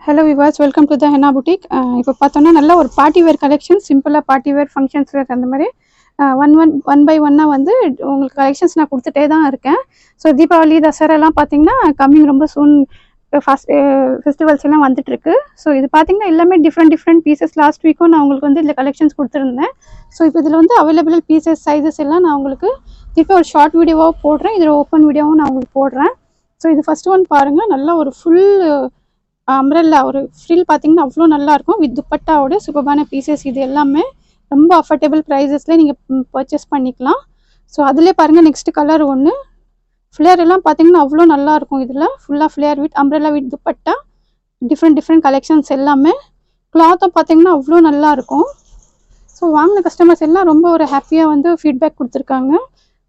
Hello viewers, welcome to the Henna Boutique. இப்போ பார்த்தோம்னா நல்ல ஒரு பார்ட்டி வேர் கலெக்ஷன், சிம்பிளாக பார்ட்டி வேர் ஃபங்க்ஷன்ஸ் வேர் அந்த மாதிரி ஒன் பை ஒன்னாக வந்து உங்களுக்கு கலெக்ஷன்ஸ் நான் கொடுத்துட்டே தான் இருக்கேன். ஸோ தீபாவளி தசரெல்லாம் பார்த்தீங்கன்னா கம்மிங் ரொம்ப சூன் ஃபெஸ்டிவல்ஸ் எல்லாம் வந்துட்டுருக்கு. ஸோ இது பார்த்தீங்கன்னா எல்லாமே டிஃப்ரெண்ட் பீசஸ். லாஸ்ட் வீக்கும் நான் உங்களுக்கு வந்து இதில் கலெக்ஷன்ஸ் கொடுத்துருந்தேன். ஸோ இப்போ இதில் வந்து அவைலபிள் பீசஸ் சைஸஸ் எல்லாம் நான் உங்களுக்கு இப்போ ஒரு ஷார்ட் வீடியோவாக போடுறேன், இதில் ஓப்பன் வீடியோவும் நான் உங்களுக்கு போடுறேன். ஸோ இது ஃபஸ்ட்டு ஒன் பாருங்கள், நல்லா ஒரு ஃபுல் அம்ப்ரெல்லா ஒரு ஃப்ரில் பார்த்தீங்கன்னா அவ்வளோ நல்லாயிருக்கும். வித் துப்பட்டாவோட சூப்பரான பீசஸ். இது எல்லாமே ரொம்ப அஃபோர்டபுள் ப்ரைஸஸில் நீங்கள் பர்ச்சேஸ் பண்ணிக்கலாம். ஸோ அதிலே பாருங்கள் நெக்ஸ்ட் கலர் ஒன்று ஃப்ளேர் எல்லாம் பார்த்தீங்கன்னா அவ்வளோ நல்லாயிருக்கும். இதில் ஃபுல்லாக flare with umbrella with dupatta different collections எல்லாமே. கிளாத்தும் பார்த்தீங்கன்னா அவ்வளோ நல்லாயிருக்கும். ஸோ வாங்கின கஸ்டமர்ஸ் எல்லாம் ரொம்ப ஒரு ஹாப்பியாக வந்து ஃபீட்பேக் கொடுத்துருக்காங்க.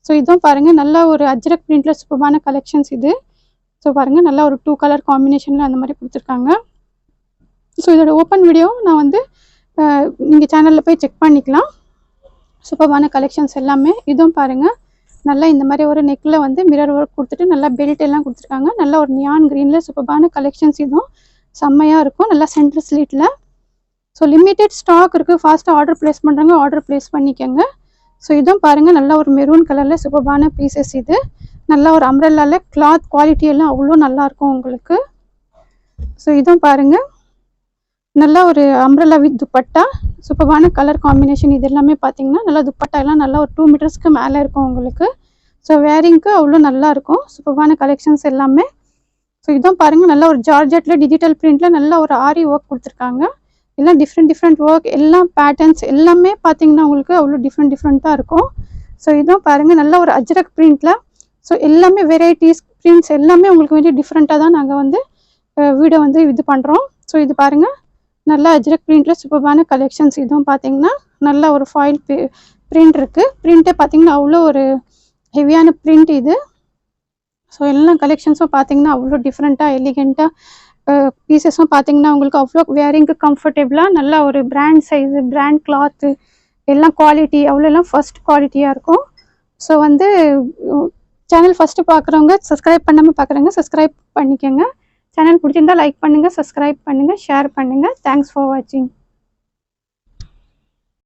ஸோ இதுவும் பாருங்கள் நல்ல ஒரு அஜ்ரக் பிரிண்டில் சூப்பரான கலெக்ஷன்ஸ் இது. ஸோ பாருங்கள் நல்லா ஒரு 2 கலர் காம்பினேஷனில் அந்த மாதிரி கொடுத்துருக்காங்க. ஸோ இதோட ஓப்பன் வீடியோ நான் வந்து நீங்கள் சேனலில் போய் செக் பண்ணிக்கலாம். சூப்பரான கலெக்ஷன்ஸ் எல்லாமே. இதுவும் பாருங்கள் நல்லா இந்த மாதிரி ஒரு நெக்கில் வந்து மிரர் ஒர்க் கொடுத்துட்டு நல்லா பெல்ட் எல்லாம் கொடுத்துருக்காங்க. நல்லா ஒரு நியான் க்ரீனில் சூப்பரான கலெக்ஷன்ஸ். இதுவும் செம்மையாக இருக்கும், நல்லா சென்டர் ஸ்லீட்டில். ஸோ லிமிட்டெட் ஸ்டாக் இருக்குது, ஃபாஸ்ட்டாக ஆர்டர் ப்ளேஸ் பண்ணுறாங்க, ஆர்டர் ப்ளேஸ் பண்ணிக்கோங்க. ஸோ இதுவும் பாருங்கள் நல்லா ஒரு மெரூன் கலரில் சூப்பரான பீசஸ். இது நல்லா ஒரு அம்ப்ரெல்லால கிளாத் குவாலிட்டி எல்லாம் அவ்வளோ நல்லாயிருக்கும் உங்களுக்கு. ஸோ இதுவும் பாருங்கள் நல்லா ஒரு அம்ப்ரெல்லா வித் துப்பட்டா சூப்பரான கலர் காம்பினேஷன். இது எல்லாமே பார்த்தீங்கன்னா நல்லா துப்பட்டா எல்லாம் நல்லா ஒரு 2 மீட்டர்ஸ்க்கு மேலே இருக்கும் உங்களுக்கு. ஸோ வேரிங்க்கு அவ்வளோ நல்லாயிருக்கும் சூப்பரான கலெக்ஷன்ஸ் எல்லாமே. ஸோ இதுவும் பாருங்கள் நல்லா ஒரு ஜார்ஜெட்டில் டிஜிட்டல் பிரிண்டில் நல்லா ஒரு ஆரி ஒர்க் கொடுத்துருக்காங்க. எல்லாம் டிஃப்ரெண்ட் ஒர்க், எல்லாம் பேட்டர்ன்ஸ் எல்லாமே பார்த்தீங்கன்னா உங்களுக்கு அவ்வளோ டிஃப்ரெண்ட்டாக இருக்கும். ஸோ இதுவும் பாருங்கள் நல்லா ஒரு அஜ்ரக் பிரிண்டில். ஸோ எல்லாமே வெரைட்டிஸ் பிரிண்ட்ஸ் எல்லாமே உங்களுக்கு வேண்டிய டிஃப்ரெண்ட்டாக தான் நாங்கள் வந்து வீடியோ வந்து இது பண்ணுறோம். ஸோ இது பாருங்கள் நல்லா அஜ்ரக் பிரிண்டில் சூப்பரான கலெக்ஷன்ஸ். இதுவும் பார்த்தீங்கன்னா நல்லா ஒரு ஃபாயில் பிரிண்ட் இருக்குது. பிரிண்ட்டே பார்த்தீங்கன்னா அவ்வளோ ஒரு ஹெவியான பிரிண்ட் இது. ஸோ எல்லா கலெக்ஷன்ஸும் பார்த்தீங்கன்னா அவ்வளோ டிஃப்ரெண்ட்டாக எலிகெண்ட்டாக பீசஸும் பார்த்தீங்கன்னா உங்களுக்கு அவ்வளோ வேரிங்க்கு கம்ஃபர்டபுளாக நல்லா ஒரு பிராண்ட் சைஸு, பிராண்ட் கிளாத்து எல்லாம் குவாலிட்டி அவ்வளோ எல்லாம் ஃபர்ஸ்ட் குவாலிட்டியாக இருக்கும். ஸோ வந்து சேனல் ஃபஸ்ட்டு பார்க்குறவங்க சப்ஸ்கிரைப் பண்ணாமல் பார்க்குறவங்க சப்ஸ்கிரைப் பண்ணிக்கோங்க. சேனல் பிடிச்சிருந்தா லைக் பண்ணுங்கள், சப்ஸ்கிரைப் பண்ணுங்கள், ஷேர் பண்ணுங்கள். தேங்க்ஸ் ஃபார் வாட்சிங்.